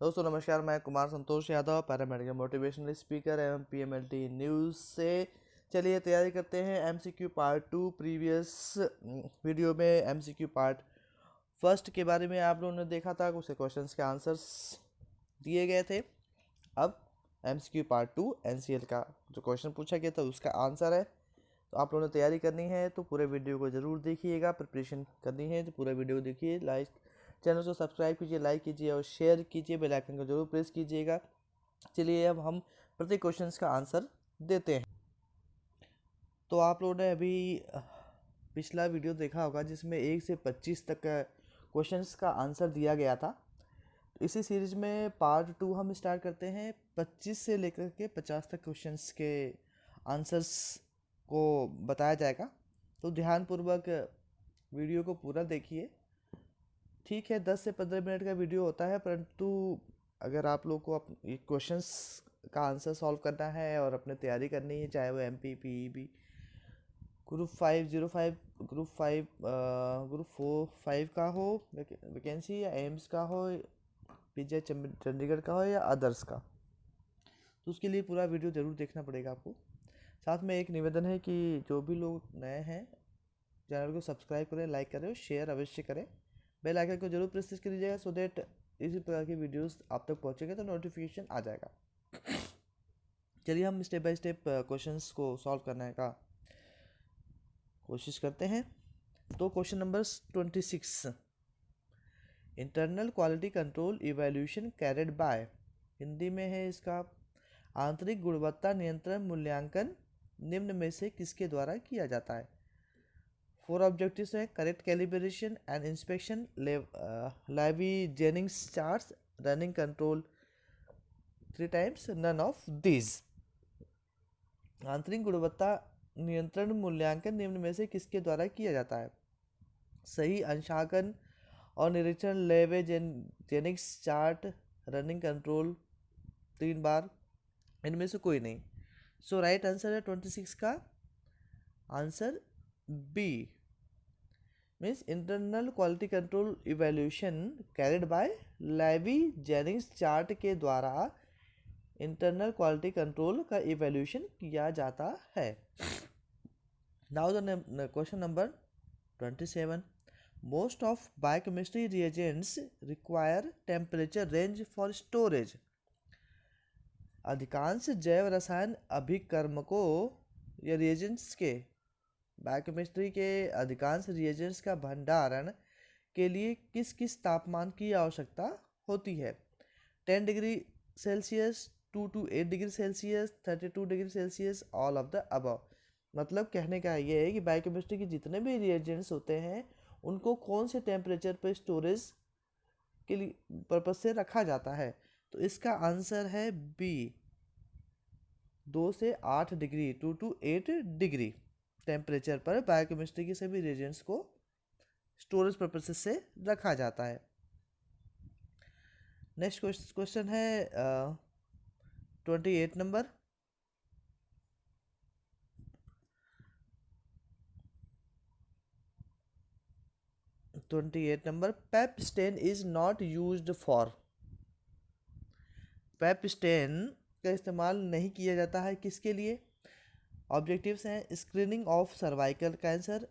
दोस्तों नमस्कार, मैं Kumar Santosh Yadav, paramedical motivational speaker एवं पीएमएलटी न्यूज़ से। चलिए तैयारी करते हैं एमसीक्यू पार्ट 2। प्रीवियस वीडियो में एमसीक्यू पार्ट फर्स्ट के बारे में आप लोगों ने देखा था, कुछ क्वेश्चंस के आंसर्स दिए गए थे। अब एमसीक्यू पार्ट 2 एनसीएल का जो क्वेश्चन पूछा गया था उसका आंसर है। तो आप लोगों ने तैयारी करनी है तो पूरे वीडियो को ज़रूर देखिएगा, प्रिपरेशन करनी है तो पूरा वीडियो देखिए, लाइक चैनल को सब्सक्राइब कीजिए, लाइक कीजिए और शेयर कीजिए, बेल आइकन को जरूर प्रेस कीजिएगा। चलिए अब हम प्रत्येक क्वेश्चंस का आंसर देते हैं। तो आप लोगों ने अभी पिछला वीडियो देखा होगा जिसमें 1 से 25 तक क्वेश्चंस का आंसर दिया गया था। इसी सीरीज में पार्ट 2 हम स्टार्ट करते हैं। 25 से लेकर के 50 तक क्वेश्चंस के आंसर्स को बताया जाएगा, तो ध्यानपूर्वक वीडियो को पूरा देखिए। ठीक है, 10 से 15 मिनट का वीडियो होता है, परंतु अगर आप लोग को क्वेश्चंस का आंसर सॉल्व करना है और अपने तैयारी करनी है, चाहे वो एमपी पीईबी ग्रुप 505 ग्रुप 4-5 का हो वैकेंसी, या एम्स का हो, पीजे चंडीगढ़ का हो, या अदर्स का, तो उसके लिए पूरा वीडियो ज़रूर देखना पड़ेगा आपको। साथ में एक निवेदन है कि जो भी लोग नए हैं चैनल को सब्सक्राइब करें, लाइक करें और शेयर अवश्य करें। बेल आइकन को जरूर प्रेस करिएगा सो दैट इसी प्रकार की वीडियोस आप तक पहुंचेंगे तो नोटिफिकेशन आ जाएगा। चलिए हम स्टेप बाय स्टेप क्वेश्चंस को सॉल्व करने का कोशिश करते हैं। तो question number 26, internal quality control evaluation carried bye, Hindi में है इसका, आंतरिक गुणवत्ता नियंत्रण मूल्यांकन निम्न में से किसके द्वारा किया जाता है। 4 ऑब्जेक्टिव्स हैं: correct calibration and inspection, Levey Jennings charts, running control 3 times, none of these. आंतरिक गुणवत्ता नियंत्रण मूल्यांकन निम्न में से किसके द्वारा किया जाता है। सही अंशांकन और निरीक्षण, लेवे जेनिक्स चार्ट, रनिंग कंट्रोल 3 बार, इनमें से कोई नहीं। सो राइट आंसर है 26 का answer B, means internal quality control evaluation carried by Levey Jennings chart के द्वारा इंटरनल क्वालिटी कंट्रोल का इवैल्यूएशन किया जाता है। Now the question number 27, most of biochemistry reagents require temperature range for storage, अधिकांश जैव रसायन अभिकर्मकों या रिएजेंट्स के, बायोकेमिस्ट्री के अधिकांश रिएजेंट्स का भंडारण के लिए किस किस तापमान की आवश्यकता होती है। 10 degree Celsius, 2 to 8 degree Celsius, 32 degree Celsius, all of the above. मतलब कहने का ये है कि बायोकेमिस्ट्री के जितने भी रिएजेंट्स होते हैं उनको कौन से टेम्परेचर पर स्टोरेज के लिए पर्पज से रखा जाता है। तो इसका आंसर है बी, 2 से 8 डिग्री, 2 to 8 डिग्री टेम्परेचर पर बायोकेमिस्ट्री के सभी रिएजेंट्स को स्टोरेज पर्पसेस से रखा जाता है। नेक्स्ट क्वेश्चन है 28 number, PAP stain is not used for, PAP stain का इस्तेमाल नहीं किया जाता है किसके लिए। ऑब्जेक्टिव्स हैं: screening of cervical cancer,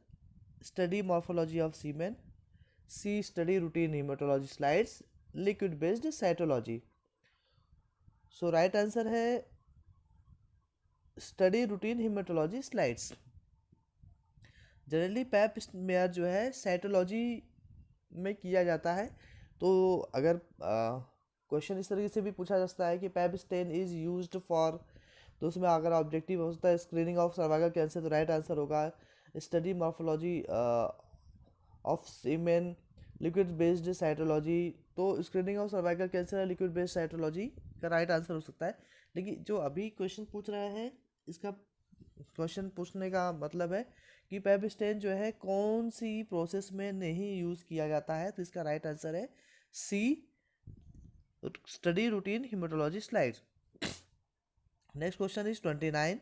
study morphology of semen, C study routine haematology slides, liquid based cytology. So right answer है study routine haematology slides. Generally Pap smear जो है साइटोलॉजी में किया जाता है। तो अगर क्वेश्चन इस तरीके से भी पूछा जा सकता है कि Pap stain is used for, तो उसमें अगर ऑब्जेक्टिव हो सकता है स्क्रीनिंग ऑफ सर्वाइकल कैंसर, तो राइट आंसर होगा study morphology of semen, liquid based cytology. तो screening of cervical cancer, liquid based cytology का राइट आंसर हो सकता है। लेकिन जो अभी क्वेश्चन पूछ रहे हैं, इसका क्वेश्चन पूछने का मतलब है कि पैप स्टेन जो है कौन सी प्रोसेस में नहीं यूज़ किया जाता है। तो इसका राइट आंसर है C, study routine haematology slides. Next question is 29,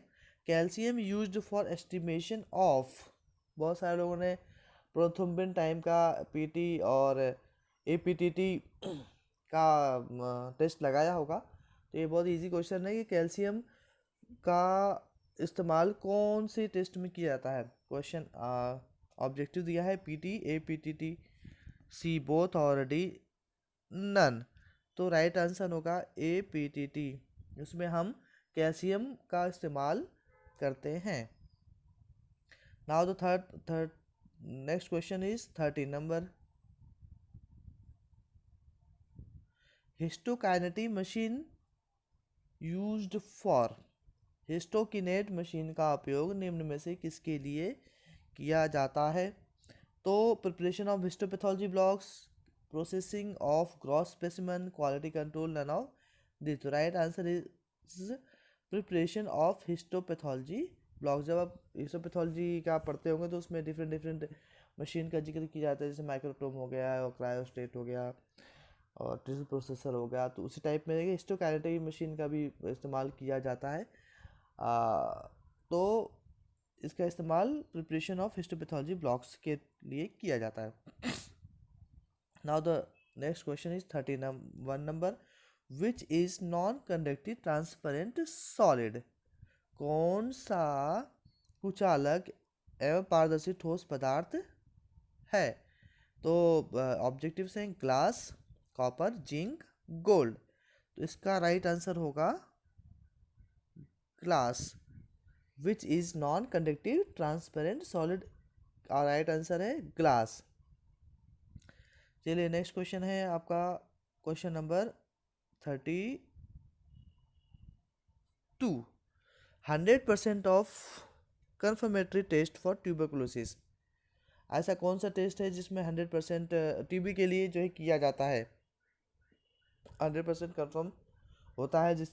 calcium used for estimation of, बहुत सारे लोगों ने प्रोथ्रोम्बिन टाइम का पीटी और एपीटीटी का टेस्ट लगाया होगा। तो ये बहुत इजी क्वेश्चन है कि कैल्शियम का इस्तेमाल कौन से टेस्ट में किया जाता है। क्वेश्चन ऑब्जेक्टिव दिया है पीटी, ए पीटीटी, सी बोथ और डी नन। तो राइट आंसर होगा ए पीटीटी। उसमें हम कैल्शियम का इस्तेमाल करते हैं। Now the third next question is 13 number. Histokinetic machine used for. Histokinette machine का उपयोग निम्न में से किसके लिए किया जाता है। तो preparation of histopathology blocks, processing of gross specimen, quality control, none of this. Right answer is preparation of histopathology blocks. जब आप हिस्टोपैथोलॉजी का पढ़ते होंगे तो उसमें डिफरेंट डिफरेंट मशीन का जिक्र किया जाता है, जैसे माइक्रोटोम हो गया और क्रायोस्टेट हो गया और टिश्यू प्रोसेसर हो गया। तो उसी टाइप में हिस्टोकाइनेटिक मशीन का भी इस्तेमाल किया जाता है। तो इसका इस्तेमाल प्रिपरेशन ऑफ हिस्टोपैथोलॉजी ब्लॉक्स के लिए किया जाता है। Now the next question is 31 number. Which is non conductive transparent solid. कौन सा कुचालक एवं पारदर्शी ठोस पदार्थ है। तो ऑब्जेक्टिव हैं ग्लास, कॉपर, जिंक, गोल्ड। तो इसका राइट आंसर होगा glass. Which is non conductive transparent solid का राइट आंसर है ग्लास। चलिए नेक्स्ट क्वेश्चन है आपका question number 32। 100% of confirmatory test for tuberculosis. ऐसा कौन सा टेस्ट है जिसमें 100% टीबी के लिए जो है किया जाता है, 100% कंफर्म होता है जिस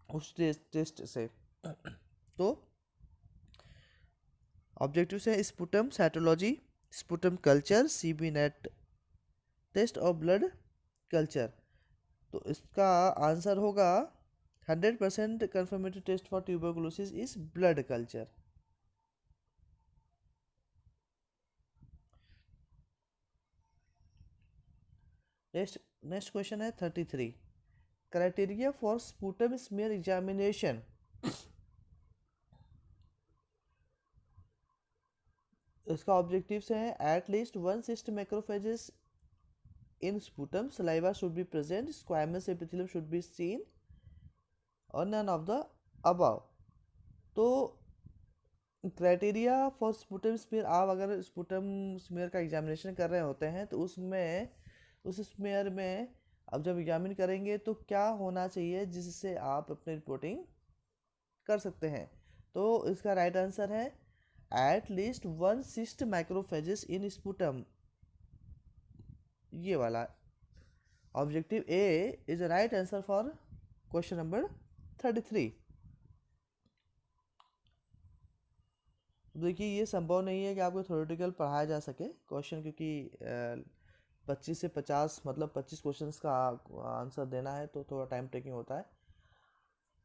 उस टेस्ट से। तो ऑब्जेक्टिव है sputum cytology, sputum culture, CB NAAT test और ब्लड कल्चर। तो इसका आंसर होगा 100% confirmatory test for tuberculosis is blood culture. Next question है 33। Criteria for sputum smear examination. इसका ऑब्जेक्टिव्स हैं at least one cyst macrophages in sputum, saliva should be present, squamous epithelium should be seen और none of the above. तो criteria for sputum smear, आप अगर sputum smear का examination कर रहे होते हैं तो उसमें उस स्मीयर में अब जब एग्जामिन करेंगे तो क्या होना चाहिए जिससे आप अपनी रिपोर्टिंग कर सकते हैं। तो इसका राइट आंसर है eight least one cyst microphages इन स्पुटम, ये वाला। Objective A is the right answer for question number 33। देखिए ये संभव नहीं है कि आपको थ्योरेटिकल पढ़ाया जा सके क्वेश्चन, क्योंकि 25 से 50 मतलब 25 क्वेश्चंस का आंसर देना है तो थोड़ा टाइम टेकिंग होता है।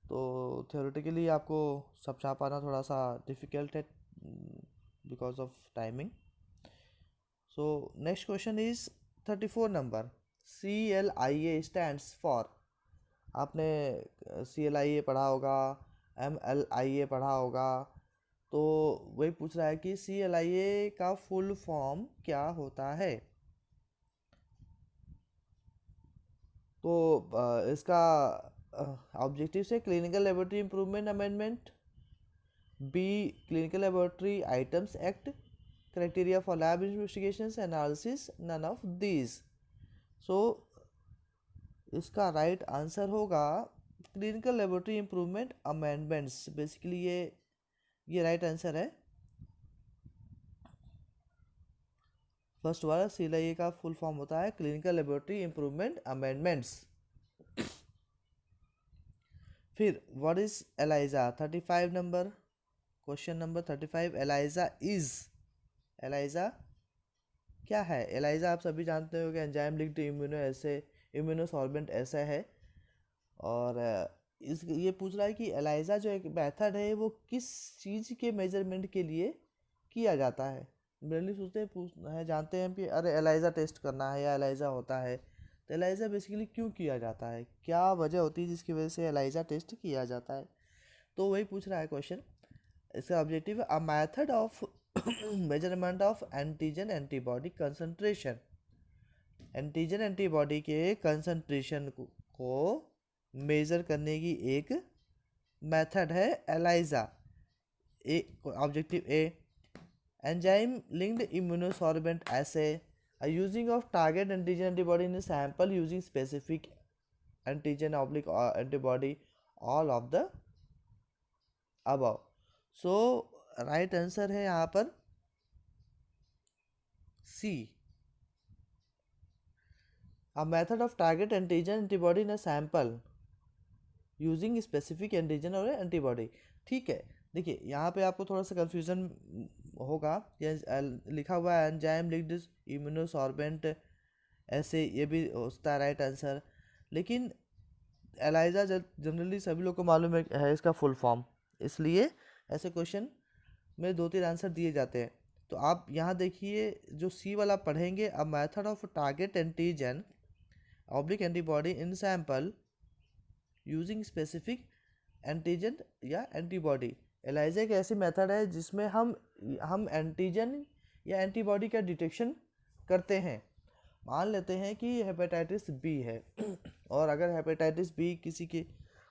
तो थ्योरेटिकली आपको समझा पाना थोड़ा सा डिफ़िकल्ट है because of timing. So next question is 34 number. CLIA stands for. आपने CLIA पढ़ा होगा, MLIA पढ़ा होगा। तो वही पूछ रहा है कि CLIA का फुल फॉर्म क्या होता है। तो इसका ऑब्जेक्टिव से clinical laboratory improvement amendment, B clinical laboratory items act, criteria for lab investigations analysis, none of these. So इसका राइट आंसर होगा clinical laboratory improvement amendments. Basically ये राइट आंसर है। फर्स्ट वाला CLIA का फुल फॉर्म होता है clinical laboratory improvement amendments. फिर what is ELISA, 35 number. Question number 35। ELISA is, ELISA क्या है। एलाइजा आप सभी जानते हो कि एंजाइम लिंक्ड इम्यूनो ऐसे इम्यूनोसॉल्वेंट ऐसा है। और इस ये पूछ रहा है कि एलाइजा जो एक मेथड है वो किस चीज़ के मेजरमेंट के लिए किया जाता है। जनरली सोचते हैं जानते हैं कि अरे एलाइजा टेस्ट करना है या एलाइजा होता है, तो एलाइजा बेसिकली क्यों किया जाता है, क्या वजह होती है जिसकी वजह से एलाइजा टेस्ट किया जाता है, तो वही पूछ रहा है क्वेश्चन। इसका ऑब्जेक्टिव है a method of measurement of antigen antibody concentration. Antigen antibody के कंसंट्रेशन को मेजर करने की एक मेथड है ELISA. A objective a enzyme linked immunosorbent assay using of target antigen antibody in sample using specific antigen oblique antibody all of the above. So right answer है यहाँ पर C, a method of target antigen antibody in a sample using specific antigen और antibody. ठीक है, देखिए यहाँ पे आपको थोड़ा सा कंफ्यूजन होगा, ये लिखा हुआ है एंजाइम लिंक्ड इम्यूनोसॉर्बेंट ऐसे, ये भी होता है राइट आंसर, लेकिन एलाइजा जनरली सभी लोग को मालूम है इसका फुल फॉर्म, इसलिए ऐसे क्वेश्चन में 2-3 आंसर दिए जाते हैं। तो आप यहाँ देखिए जो सी वाला पढ़ेंगे, अ method of target antigen oblique antibody in sample using specific antigen या एंटीबॉडी। एलाइजा एक ऐसी मेथड है जिसमें हम एंटीजन या एंटीबॉडी का डिटेक्शन करते हैं। मान लेते हैं कि हेपेटाइटिस बी है और अगर हेपेटाइटिस बी किसी के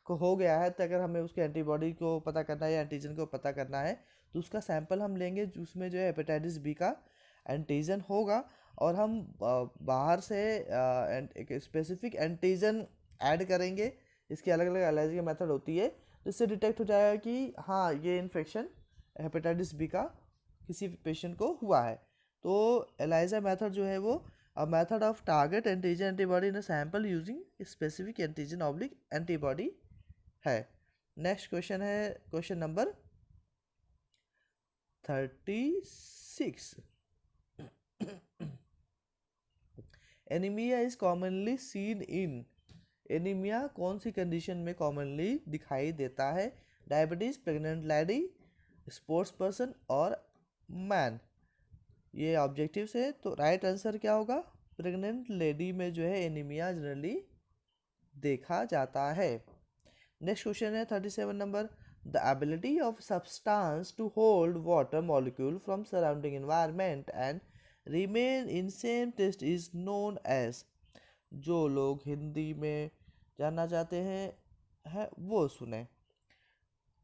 को हो गया है, तो अगर हमें उसके एंटीबॉडी को पता करना है या एंटीजन को पता करना है, तो उसका सैंपल हम लेंगे जिसमें जो है हेपेटाइटिस बी का एंटीजन होगा, और हम बाहर से एक स्पेसिफिक एंटीजन ऐड करेंगे। इसकी अलग अलग एलाइजा की मेथड होती है, जिससे डिटेक्ट हो जाएगा कि हाँ ये इन्फेक्शन हेपेटाइटिस बी का किसी पेशेंट को हुआ है। तो एलाइजा मेथड जो है वो अ method of target antigen antibody in a sample using specific antigen oblique antibody है। नेक्स्ट क्वेश्चन है question number 36। Anaemia is commonly seen in, anaemia कौन सी कंडीशन में कॉमनली दिखाई देता है, diabetes, pregnant lady, sports person और मैन। ये objective से, तो राइट आंसर क्या होगा, प्रेग्नेंट लेडी में जो है एनीमिया जनरली देखा जाता है। नेक्स्ट क्वेश्चन है 37 number, the ability of substance to hold water molecule from surrounding environment and remain in same test is known as. जो लोग हिंदी में जानना चाहते हैं वो सुने।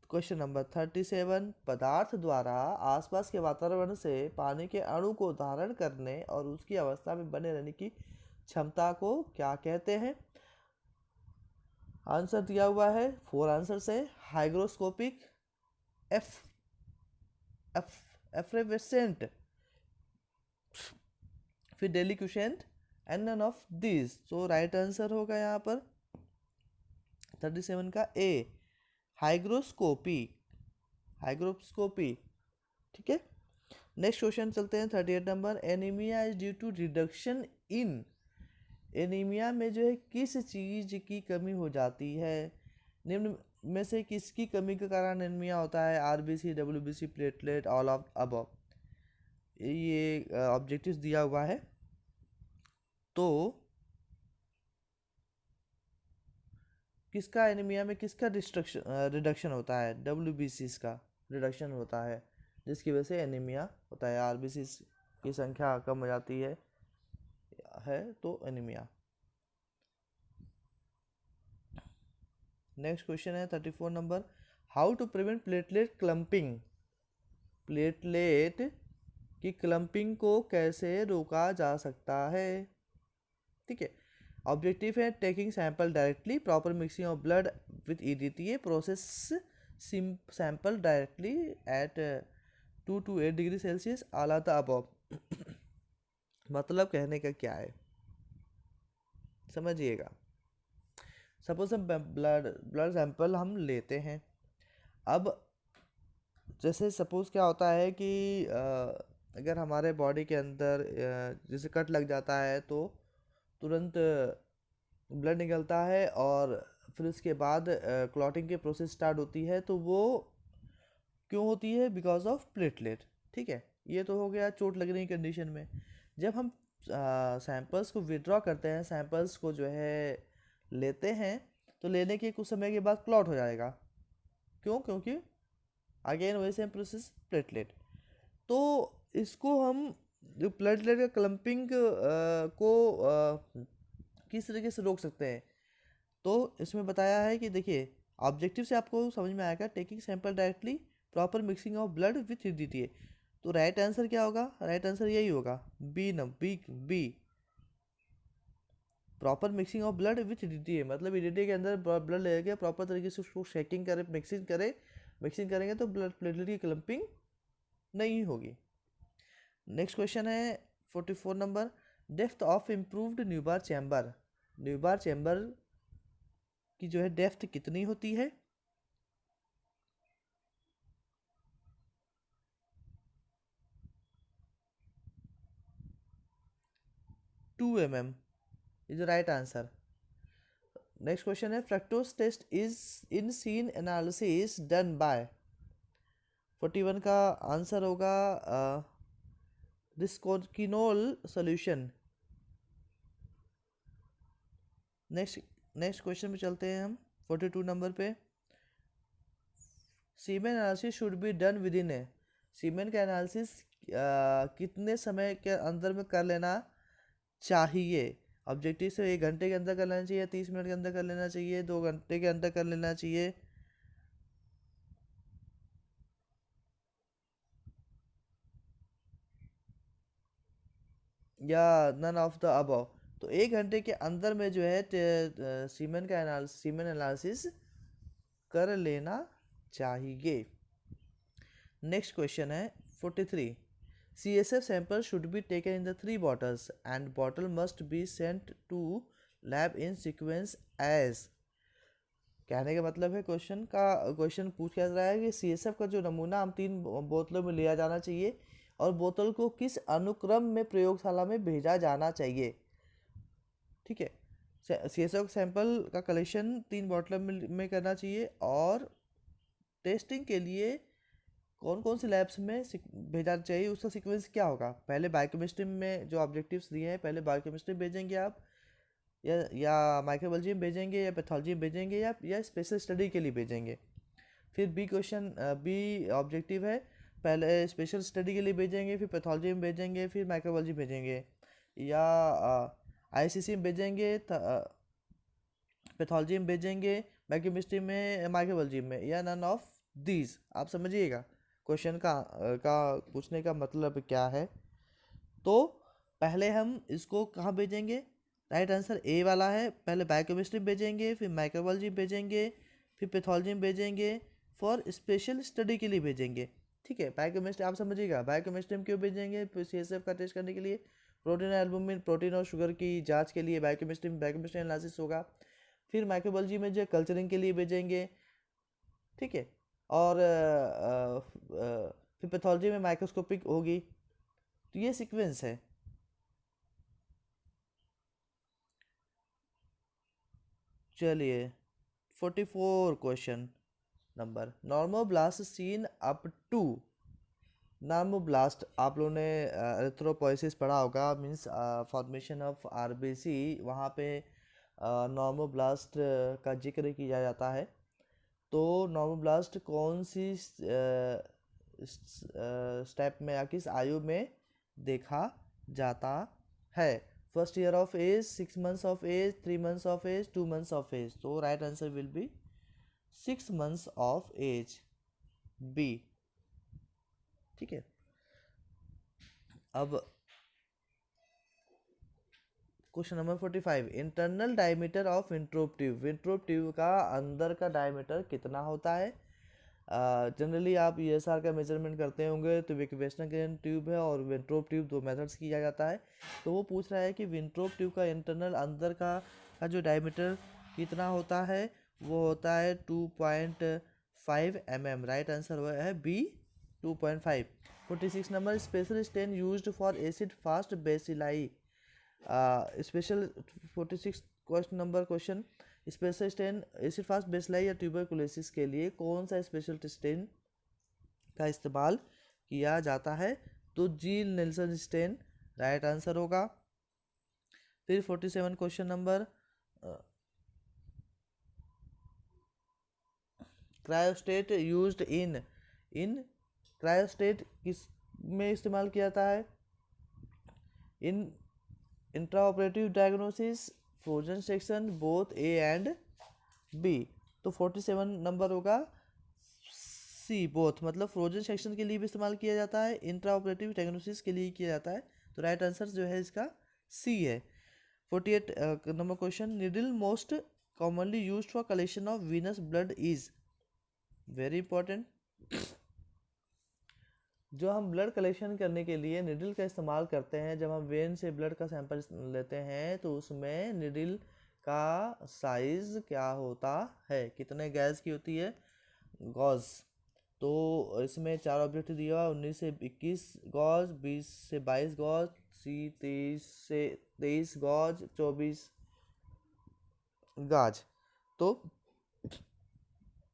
क्वेश्चन नंबर 37, पदार्थ द्वारा आसपास के वातावरण से पानी के अणु को धारण करने और उसकी अवस्था में बने रहने की क्षमता को क्या कहते हैं। आंसर दिया हुआ है 4 आंसर से, हाइग्रोस्कोपिक, एफ्रेवेसेंट, फिर डेलिक्यूशेंट एंड नन ऑफ दिस। तो राइट आंसर होगा यहाँ पर 37 का ए, हाइग्रोस्कोपी, हाइग्रोस्कोपी। ठीक है, नेक्स्ट क्वेश्चन चलते हैं 38 number, anaemia is due to reduction in, anaemia में जो है किस चीज की कमी हो जाती है, निम्न में से किसकी कमी के कारण एनीमिया होता है, RBC, WBC, platelet, all of above. ये ऑब्जेक्टिव्स दिया हुआ है, तो किसका एनीमिया में किसका रिडक्शन होता है, डब्ल्यूबीसी का रिडक्शन होता है, जिसकी वजह से एनीमिया होता है, आरबीसी की संख्या कम हो जाती है तो एनीमिया। नेक्स्ट क्वेश्चन है 34 number, how to prevent platelet clumping, platelet की क्लम्पिंग को कैसे रोका जा सकता है। ठीक है, ऑब्जेक्टिव है taking sample directly, proper mixing of blood with EDTA, process sample directly at 2 to 8 degree Celsius, all of the above. मतलब कहने का क्या है, समझिएगा। सपोज हम ब्लड सैंपल हम लेते हैं, अब जैसे सपोज क्या होता है कि अगर हमारे बॉडी के अंदर जैसे कट लग जाता है तो तुरंत ब्लड निकलता है, और फिर उसके बाद क्लॉटिंग की प्रोसेस स्टार्ट होती है, तो वो क्यों होती है, बिकॉज ऑफ प्लेटलेट। ठीक है, ये तो हो गया चोट लगने की कंडीशन में। जब हम सैंपल्स को विड्रॉ करते हैं, सैंपल्स को जो है लेते हैं, तो लेने के कुछ समय के बाद क्लॉट हो जाएगा। क्यों? क्योंकि अगेन वही सेम प्रोसेस, प्लेटलेट। तो इसको हम जो प्लेटलेट का क्लम्पिंग को किस तरीके से रोक सकते हैं, तो इसमें बताया है कि देखिए ऑब्जेक्टिव से आपको समझ में आएगा, taking sample directly, proper mixing of blood with EDTA. तो राइट आंसर क्या होगा? राइट आंसर यही होगा, बी न B B, proper mixing of blood with EDTA. मतलब ईडीटीए के अंदर ब्लड लेके प्रॉपर तरीके से उसको शेकिंग करे, मिक्सिंग करेंगे तो ब्लड प्लेटलेट की क्लम्पिंग नहीं होगी। नेक्स्ट क्वेश्चन है 44 number, depth of improved Neubauer chamber. Neubauer chamber की जो है डेप्थ कितनी होती है? 2 mm is the right answer. Next question है, fructose test is in seen analysis done by. 41 का आंसर होगा डिस्कोकिनोल सॉल्यूशन। नेक्स्ट क्वेश्चन में चलते हैं हम 42 नंबर पे, semen analysis should be done within a. Semen का एनालिसिस कितने समय के अंदर में कर लेना चाहिए? ऑब्जेक्टिव से 1 घंटे के अंदर कर लेना चाहिए, 30 मिनट के अंदर कर लेना चाहिए, 2 घंटे के अंदर कर लेना चाहिए, या नन ऑफ द अबव। तो 1 घंटे के अंदर में जो है सीमेन एनालिसिस कर लेना चाहिए। नेक्स्ट क्वेश्चन है 43, CSF sample should be taken in the 3 bottles and bottle must be sent to lab in sequence as। कहने का मतलब है, क्वेश्चन पूछ क्या रहा है कि CSF का जो नमूना हम 3 बोतलों में लिया जाना चाहिए और बोतल को किस अनुक्रम में प्रयोगशाला में भेजा जाना चाहिए। ठीक है, CSF सैंपल का कलेक्शन 3 बोतलों में करना चाहिए और टेस्टिंग के लिए कौन कौन से लैब्स में भेजना चाहिए, उसका सीक्वेंस क्या होगा। पहले बायोकेमिस्ट्री में जो ऑब्जेक्टिव्स दिए हैं, पहले बायोकेमिस्ट्री में भेजेंगे आप, या माइक्रोबायोलॉजी में भेजेंगे, या पैथोलॉजी में भेजेंगे, या स्पेशल स्टडी के लिए भेजेंगे। फिर बी ऑब्जेक्टिव है, पहले स्पेशल स्टडी के लिए भेजेंगे, फिर पैथोलॉजी में भेजेंगे, फिर माइक्रोबायोलॉजी भेजेंगे, या ICC में भेजेंगे, पैथोलॉजी में भेजेंगे, बायोकेमिस्ट्री में, माइक्रोबायोलॉजी में, या नन ऑफ दीज। आप समझिएगा क्वेश्चन का पूछने का मतलब क्या है। तो पहले हम इसको कहाँ भेजेंगे? राइट आंसर ए वाला है, पहले बायोकेमिस्ट्री में भेजेंगे, फिर माइक्रोबायोलॉजी में भेजेंगे, फिर पैथोलॉजी में भेजेंगे, फॉर स्पेशल स्टडी के लिए भेजेंगे। ठीक है, बायोकेमिस्ट्री आप समझिएगा, बायोकेमिस्ट्री में क्यों भेजेंगे? CSF का टेस्ट करने के लिए, प्रोटीन एल्बुमिन, प्रोटीन और शुगर की जांच के लिए बायोकेमिस्ट्री में बायोकेमिस्ट्री एनालिसिस होगा। फिर माइक्रोबायोलॉजी में जो कल्चरिंग के लिए भेजेंगे। ठीक है, और फिर पैथोलॉजी में माइक्रोस्कोपिक होगी। तो ये सीक्वेंस है। चलिए 44 question number, normoblast seen up to. Normoblast आप लोगों ने एरिथ्रोपोइसिस पढ़ा होगा, मींस फॉर्मेशन ऑफ RBC, वहाँ पे नॉर्मोब्लास्ट का जिक्र किया जाता है। तो नॉर्मोब्लास्ट कौन सी स्टेप में या किस आयु में देखा जाता है? First year of age, 6 months of age, 3 months of age, 2 months of age. तो right answer will be 6 months of age, B. ठीक है, अब question number 45, internal diameter of Wintrobe tube. Wintrobe tube का अंदर का डायमीटर कितना होता है? जनरली आप ESR का मेजरमेंट करते होंगे, तो वेस्टर्न ट्यूब है और विंट्रोप ट्यूब, 2 मेथड्स किया जाता है। तो वो पूछ रहा है कि विंट्रोप ट्यूब का इंटरनल अंदर का जो डायमीटर कितना होता है, वो होता है 2.5 mm। राइट आंसर है B, 2.5। 46 number, special stain used for acid fast bacilli. Special 46 question, special stain acid fast bacilli या ट्यूबरकुलोसिस के लिए कौन सा स्पेशल स्टेन का इस्तेमाल किया जाता है? तो Ziehl Neelsen stain right answer होगा। फिर 47 question number, cryostat used in cryostat किस में इस्तेमाल किया जाता है? In intraoperative diagnosis, frozen section, both A and B. तो 47 नंबर होगा सी, बोथ, मतलब फ्रोजन सेक्शन के लिए भी इस्तेमाल किया जाता है, इंट्राऑपरेटिव डायग्नोसिस के लिए किया जाता है। तो राइट आंसर जो है इसका सी है। 48 number question, needle most commonly used for collection of venous blood is, very important. जो हम ब्लड कलेक्शन करने के लिए निडल का इस्तेमाल करते हैं, जब हम वेन से ब्लड का सैंपल लेते हैं तो उसमें निडल का साइज क्या होता है, कितने गैस की होती है? गॉज। तो इसमें 4 ऑब्जेक्टिव दिया हुआ, 19 से 21 गॉज, 20 से 22 गॉज, सी 23 से 23 गॉज, 24 गाज। तो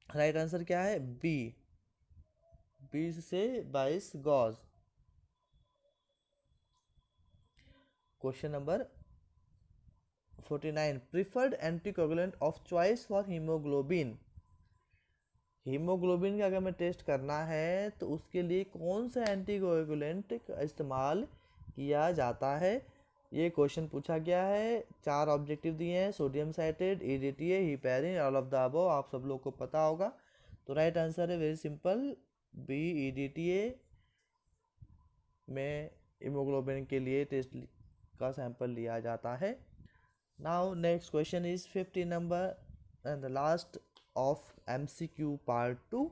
राइट आंसर क्या है? बी, 20 से 22 gauge. Question number 49, preferred anticoagulant of choice for haemoglobin. Haemoglobin का अगर हमें टेस्ट करना है तो उसके लिए कौन सा एंटीकोगुलेंट का इस्तेमाल किया जाता है, ये क्वेश्चन पूछा गया है। 4 ऑब्जेक्टिव दिए हैं, sodium citrate, EDTA, heparin, all of the above, आप सब लोग को पता होगा। तो राइट आंसर है वेरी सिंपल, बी, ईडीटीए में हीमोग्लोबिन के लिए टेस्ट का सैंपल लिया जाता है। Now next question is 50 number and the last of MCQ part 2,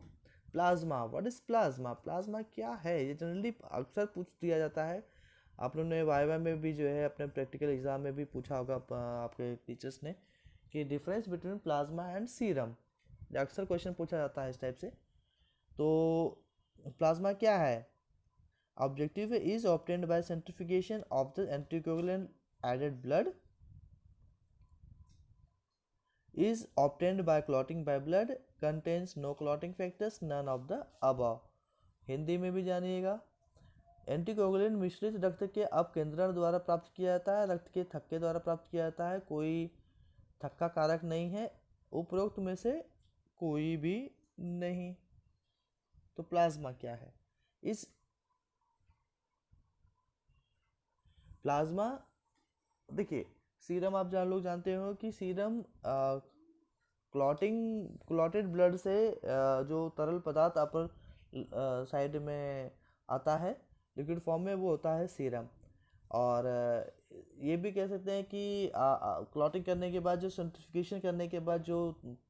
plasma. What is plasma? Plasma क्या है? ये जनरली अक्सर पूछ दिया जाता है। आप लोगों ने वाइवा में भी जो है अपने प्रैक्टिकल एग्जाम में भी पूछा होगा आपके टीचर्स ने कि difference between plasma and serum, अक्सर क्वेश्चन पूछा जाता है इस टाइप से। तो प्लाज्मा क्या है? Objective is obtained by centrifugation of the anticoagulant added blood, is obtained by clotting by blood, contains no clotting factors, none of the above। Hindi में भी जानिएगा। एंटीकोगुलेंट मिश्रित रक्त के अपकेंद्रण द्वारा प्राप्त किया जाता है, रक्त के थक्के द्वारा प्राप्त किया जाता है, कोई थक्का कारक नहीं है, उपरोक्त में से कोई भी नहीं। तो प्लाज्मा क्या है? इस प्लाज्मा, देखिए सीरम आप लोग जानते हो कि सीरम क्लॉटेड ब्लड से जो तरल पदार्थ अपर साइड में आता है लिक्विड फॉर्म में, वो होता है सीरम। और ये भी कह सकते हैं कि क्लॉटिंग करने के बाद, जो सेंट्रिफिकेशन करने के बाद जो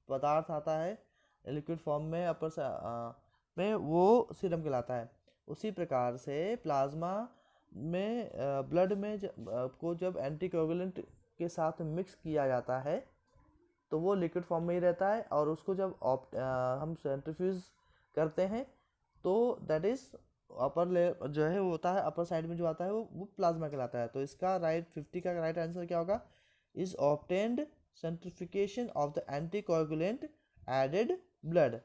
पदार्थ आता है लिक्विड फॉर्म में अपर में, वो सीरम कहलाता है। उसी प्रकार से प्लाज्मा में ब्लड में को जब एंटीकोगुलेंट के साथ मिक्स किया जाता है तो वो लिक्विड फॉर्म में ही रहता है, और उसको जब हम सेंट्रीफ्यूज करते हैं तो दैट इज अपर लेयर जो है वो होता है, अपर साइड में जो आता है वो प्लाज्मा कहलाता है। तो इसका 50 का राइट आंसर क्या होगा? Is obtained centrifugation of the anticoagulant added blood,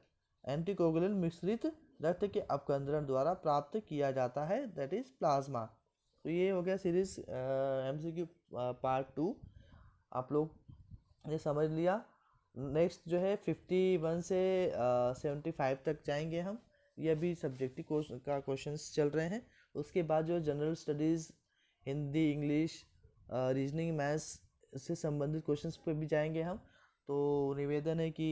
anticoagulant मिश्रित रक्त के अपकेंद्रण द्वारा प्राप्त किया जाता है, दैट इज प्लाज्मा। तो ये हो गया सीरीज MCQ पार्ट 2, आप लोग ये समझ लिया। नेक्स्ट जो है 51 से 75 तक जाएंगे हम, ये अभी सब्जेक्टिव का क्वेश्चंस चल रहे हैं। उसके बाद जो general studies, Hindi, English, reasoning, maths से संबंधित क्वेश्चंस पे भी जाएंगे हम। तो निवेदन है कि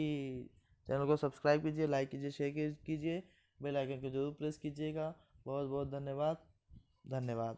चैनल को सब्सक्राइब कीजिए, लाइक कीजिए, शेयर कीजिए, बेल आइकन को जरूर प्रेस कीजिएगा। बहुत बहुत धन्यवाद।